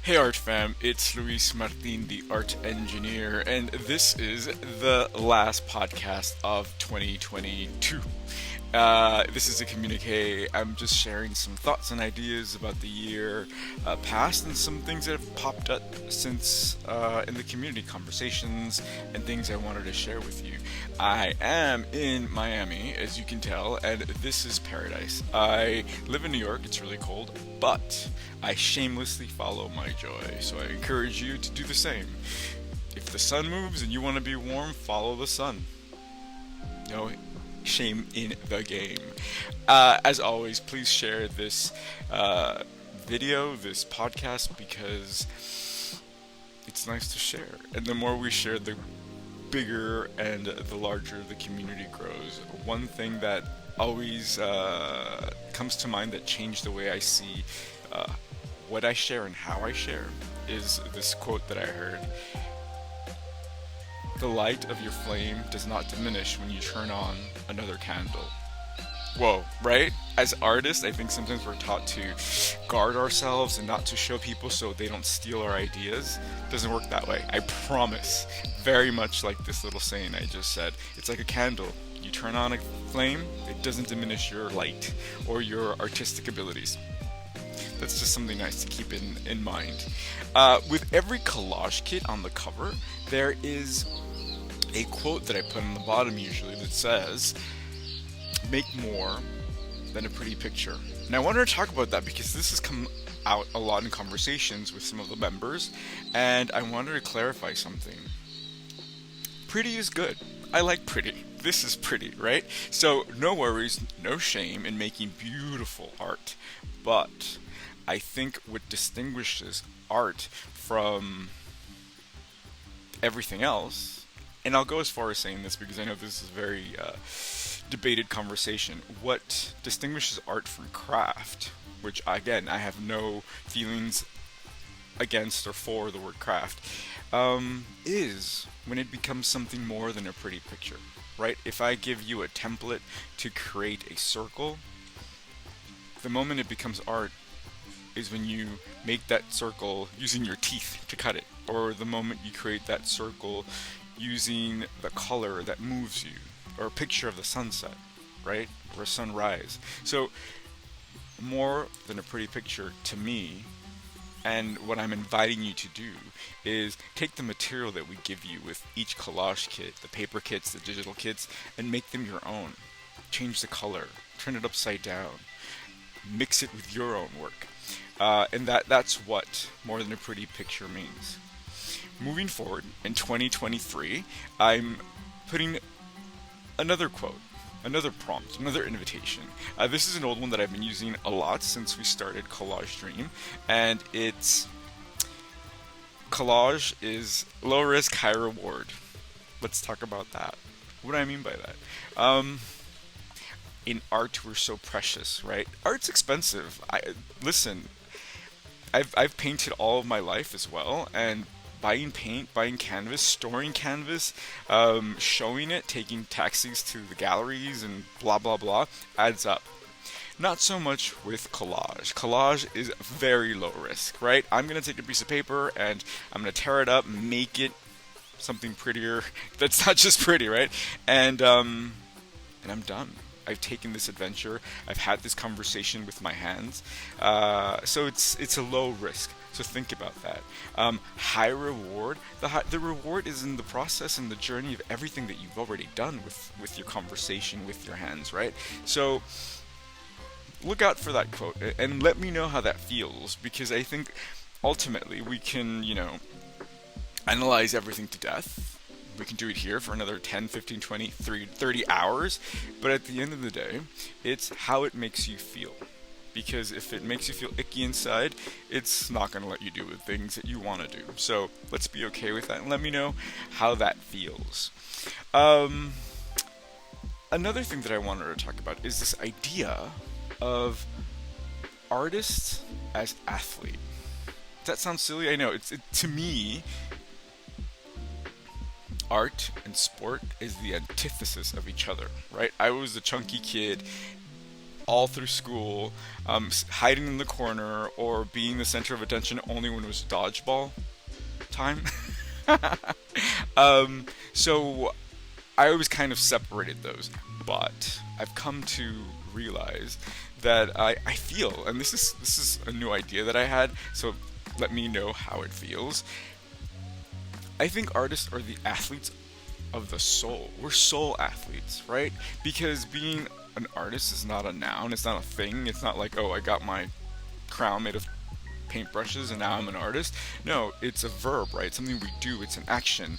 Hey Art Fam, it's Luis Martin, the art engineer, and this is the last podcast of 2022. This is a communique. I'm just sharing some thoughts and ideas about the year past and some things that have popped up since in the community conversations and things I wanted to share with you. I am in Miami, as you can tell, and this is paradise. I live in New York, it's really cold, but I shamelessly follow my joy, so I encourage you to do the same. If the sun moves and you want to be warm, follow the sun. No shame in the game. As always, please share this video, this podcast, because it's nice to share. And the more we share, the bigger and the larger the community grows. One thing that always comes to mind that changed the way I see what I share and how I share is this quote that I heard. The light of your flame does not diminish when you turn on another candle. Whoa, right? As artists, I think sometimes we're taught to guard ourselves and not to show people so they don't steal our ideas. It doesn't work that way, I promise. Very much like this little saying I just said. It's like a candle. You turn on a flame, it doesn't diminish your light or your artistic abilities. That's just something nice to keep in mind. With every collage kit on the cover, there is a quote that I put on the bottom usually that says, make more than a pretty picture. And I wanted to talk about that because this has come out a lot in conversations with some of the members, and I wanted to clarify something. Pretty is good. I like pretty. This is pretty, right? So no worries, no shame in making beautiful art. But I think what distinguishes art from everything else, and I'll go as far as saying this because I know this is a very debated conversation. What distinguishes art from craft, which again I have no feelings against or for the word craft, is when it becomes something more than a pretty picture, right? If I give you a template to create a circle, the moment it becomes art is when you make that circle using your teeth to cut it, or the moment you create that circle using the color that moves you, or a picture of the sunset, right? Or a sunrise. So, more than a pretty picture to me, and what I'm inviting you to do is take the material that we give you with each collage kit, the paper kits, the digital kits, and make them your own. Change the color, turn it upside down, mix it with your own work. And that's what more than a pretty picture means. Moving forward, in 2023, I'm putting another quote, another prompt, another invitation. This is an old one that I've been using a lot since we started Collage Dream, and it's collage is low risk, high reward. Let's talk about that. What do I mean by that? In art, we're so precious, right? Art's expensive. Listen, I've painted all of my life as well, and buying paint, buying canvas, storing canvas, showing it, taking taxis to the galleries, and blah blah blah adds up. Not so much with collage. Collage is very low risk, right? I'm gonna take a piece of paper and I'm gonna tear it up, make it something prettier. That's not just pretty, right? And I'm done. I've taken this adventure. I've had this conversation with my hands. So it's a low risk. So think about that. High reward. The reward is in the process and the journey of everything that you've already done with your conversation with your hands, right? So look out for that quote and let me know how that feels, because I think ultimately we can, analyze everything to death. We can do it here for another 10, 15, 20, 30 hours. But at the end of the day, it's how it makes you feel. Because if it makes you feel icky inside, it's not going to let you do the things that you want to do. So let's be okay with that and let me know how that feels. Another thing that I wanted to talk about is this idea of artists as athlete. That sounds silly, I know. To me, art and sport is the antithesis of each other, right? I was a chunky kid all through school, hiding in the corner or being the center of attention only when it was dodgeball time. So I always kind of separated those, but I've come to realize that I feel, and this is a new idea that I had, so let me know how it feels. I think artists are the athletes of the soul. We're soul athletes, right? Because being an artist is not a noun, it's not a thing. It's not like, oh, I got my crown made of paintbrushes and now I'm an artist. No, it's a verb, right? It's something we do, it's an action.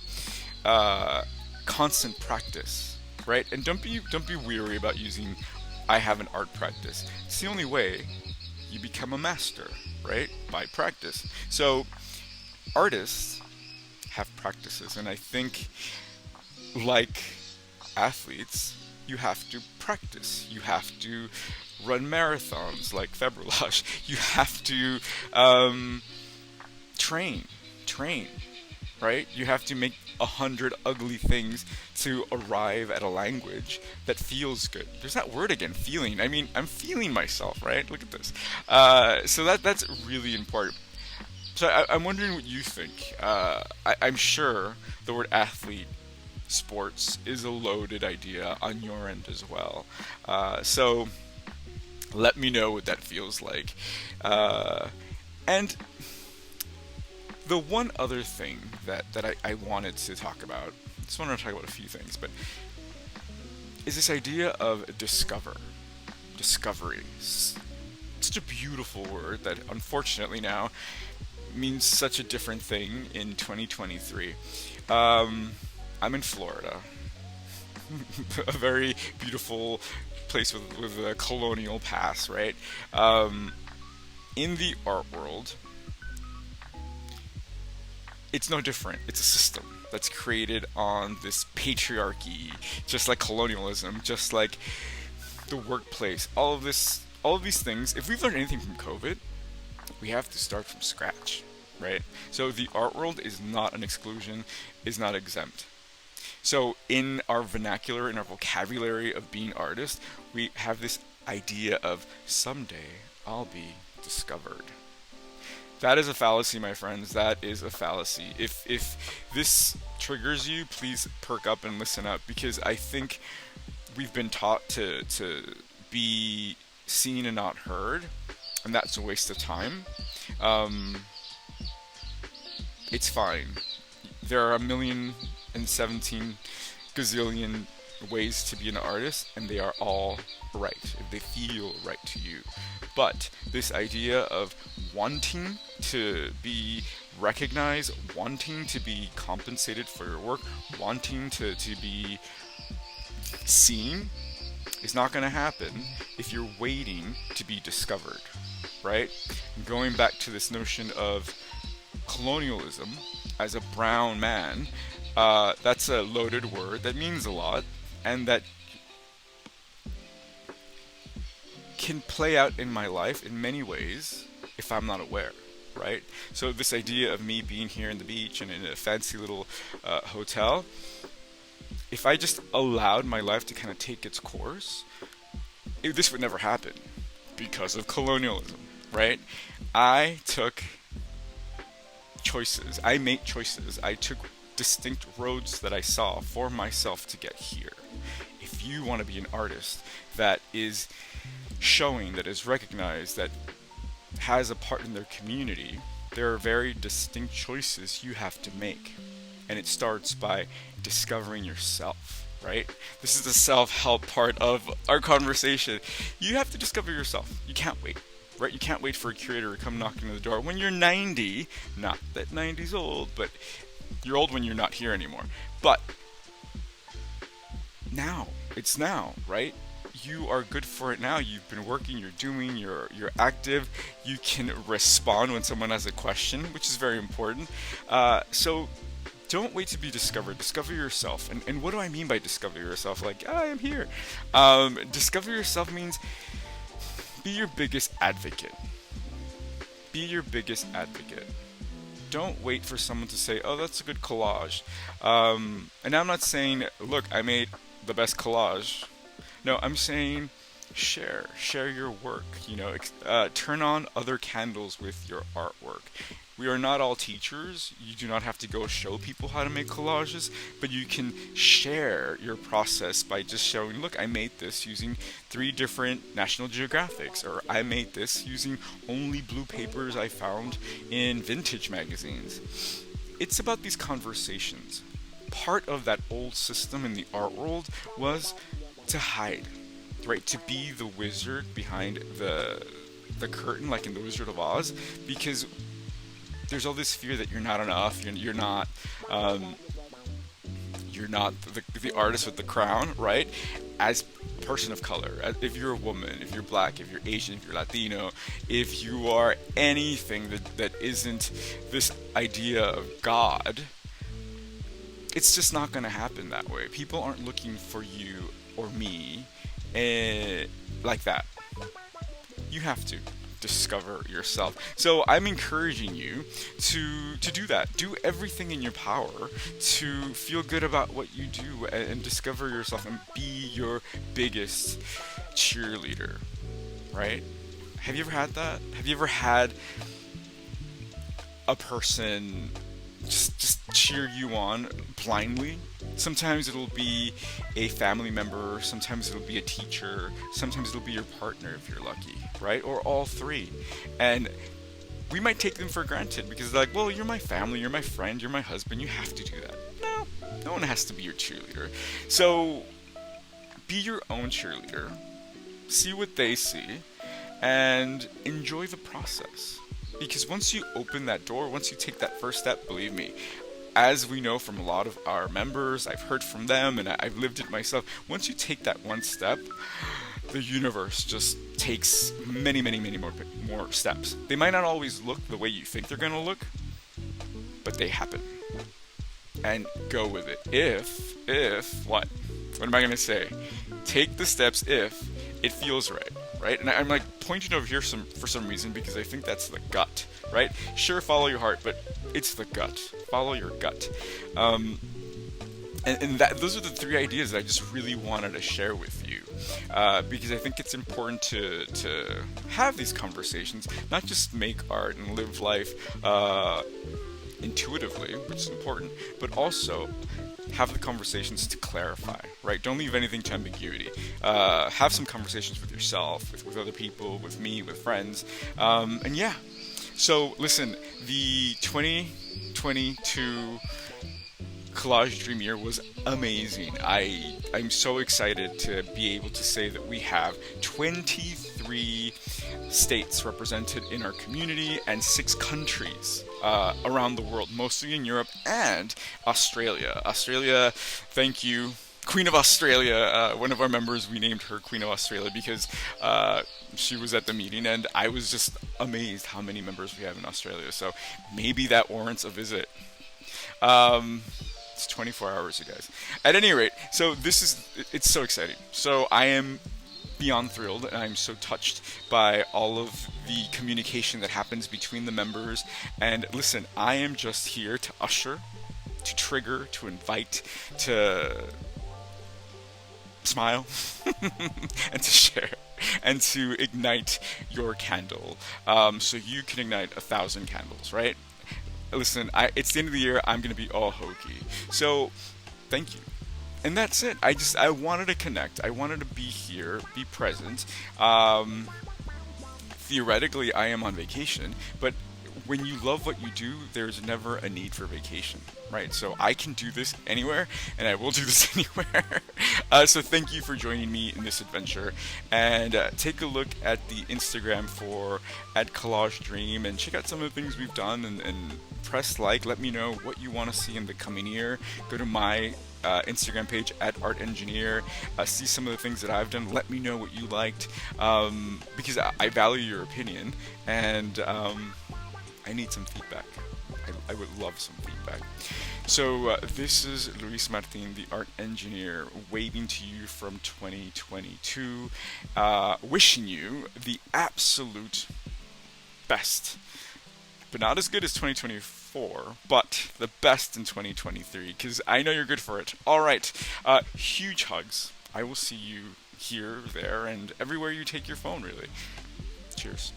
Constant practice, right? And don't be weary about using I have an art practice. It's the only way you become a master, right? By practice. So artists have practices, and I think like athletes, you have to practice. You have to run marathons like Febrelage. You have to train, train, right? You have to make 100 ugly things to arrive at a language that feels good. There's that word again, feeling. I mean, I'm feeling myself, right? Look at this. So that's really important. So I'm wondering what you think. I'm sure the word athlete, sports, is a loaded idea on your end as well. So let me know what that feels like. And the one other thing that I wanted to talk about, just wanted to talk about a few things, but is this idea of discovery. Such a beautiful word that unfortunately now means such a different thing in 2023. I'm in Florida, a very beautiful place with a colonial past, right? In the art world, it's no different. It's a system that's created on this patriarchy, just like colonialism, just like the workplace, all of these things. If we've learned anything from COVID, we have to start from scratch, right? So the art world is not an exclusion, is not exempt. So in our vernacular, in our vocabulary of being artists, we have this idea of someday I'll be discovered. That is a fallacy, my friends. That is a fallacy. If this triggers you, please perk up and listen up, because I think we've been taught to be seen and not heard, and that's a waste of time. It's fine. There are 1,017 gazillion ways to be an artist, and they are all right if they feel right to you. But this idea of wanting to be recognized, wanting to be compensated for your work, wanting to be seen is not going to happen if you're waiting to be discovered, right? Going back to this notion of colonialism as a brown man, that's a loaded word that means a lot, and that can play out in my life in many ways if I'm not aware, right? So this idea of me being here in the beach and in a fancy little hotel, if I just allowed my life to kind of take its course, this would never happen because of colonialism, right? I took choices. I made choices. I took distinct roads that I saw for myself to get here. If you want to be an artist that is showing, that is recognized, that has a part in their community, there are very distinct choices you have to make. And it starts by discovering yourself, right? This is the self-help part of our conversation. You have to discover yourself. You can't wait, right? You can't wait for a curator to come knocking on the door when you're 90. Not that 90's old, but you're old when you're not here anymore. But now, it's now, right? You are good for it now. You've been working, you're doing, you're active. You can respond when someone has a question, which is very important. So don't wait to be discovered. Discover yourself. And what do I mean by discover yourself? Like, I am here. Discover yourself means be your biggest advocate. Be your biggest advocate. Don't wait for someone to say, oh, that's a good collage. And I'm not saying, look, I made the best collage. No, I'm saying Share your work. Turn on other candles with your artwork. We are not all teachers. You do not have to go show people how to make collages, but you can share your process by just showing, look, I made this using 3 different National Geographics, or I made this using only blue papers I found in vintage magazines. It's about these conversations. Part of that old system in the art world was to hide, right? To be the wizard behind the curtain, like in the Wizard of Oz, because there's all this fear that you're not enough. Um, you're not the artist with the crown, right? As a person of color, if you're a woman, if you're black, if you're Asian, if you're Latino, if you are anything that isn't this idea of God, it's just not going to happen that way. People aren't looking for you or me like that. You have to discover yourself. So I'm encouraging you to do that. Do everything in your power to feel good about what you do and discover yourself and be your biggest cheerleader, right? Have you ever had that? Have you ever had a person just cheer you on blindly? Sometimes it'll be a family member, sometimes it'll be a teacher, sometimes it'll be your partner if you're lucky, right? Or all three. And we might take them for granted because they're like, well, you're my family, you're my friend, you're my husband, you have to do that. No, no one has to be your cheerleader. So be your own cheerleader, see what they see, and enjoy the process. Because once you open that door, once you take that first step, believe me, as we know from a lot of our members, I've heard from them and I've lived it myself, once you take that one step, the universe just takes many, many, many more steps. They might not always look the way you think they're going to look, but they happen. And go with it. What? What am I going to say? Take the steps if it feels right. Right? And I'm like pointing over here for some reason because I think that's the gut, right? Sure, follow your heart, but it's the gut. Follow your gut. And those are the 3 ideas that I just really wanted to share with you because I think it's important to have these conversations, not just make art and live life intuitively, which is important, but also have the conversations to clarify, right? Don't leave anything to ambiguity. Have some conversations with yourself, with other people, with me, with friends. And yeah, so listen, the 2022 Collage Dream Year was amazing. I'm so excited to be able to say that we have 23 states represented in our community and 6 countries around the world, mostly in Europe and Australia. Australia, thank you. Queen of Australia, one of our members, we named her Queen of Australia because she was at the meeting and I was just amazed how many members we have in Australia. So maybe that warrants a visit. It's 24 hours, you guys. At any rate, so it's so exciting. So I am beyond thrilled and I'm so touched by all of the communication that happens between the members. And listen, I am just here to usher, to trigger, to invite, to smile, and to share, and to ignite your candle. So you can ignite 1,000 candles, right? Listen, it's the end of the year. I'm going to be all hokey. So, thank you. And that's it. I wanted to connect. I wanted to be here, be present. Theoretically, I am on vacation, but when you love what you do, there's never a need for vacation, right? So I can do this anywhere, and I will do this anywhere. So thank you for joining me in this adventure, and take a look at the Instagram for @Collage Dream, and check out some of the things we've done, and press like. Let me know what you want to see in the coming year. Go to my Instagram page @ArtEngineer. See some of the things that I've done. Let me know what you liked, because I value your opinion, and I need some feedback. I would love some feedback. So this is Luis Martin, the art engineer, waving to you from 2022, wishing you the absolute best, but not as good as 2024, but the best in 2023, because I know you're good for it. All right, huge hugs. I will see you here, there, and everywhere you take your phone, really. Cheers.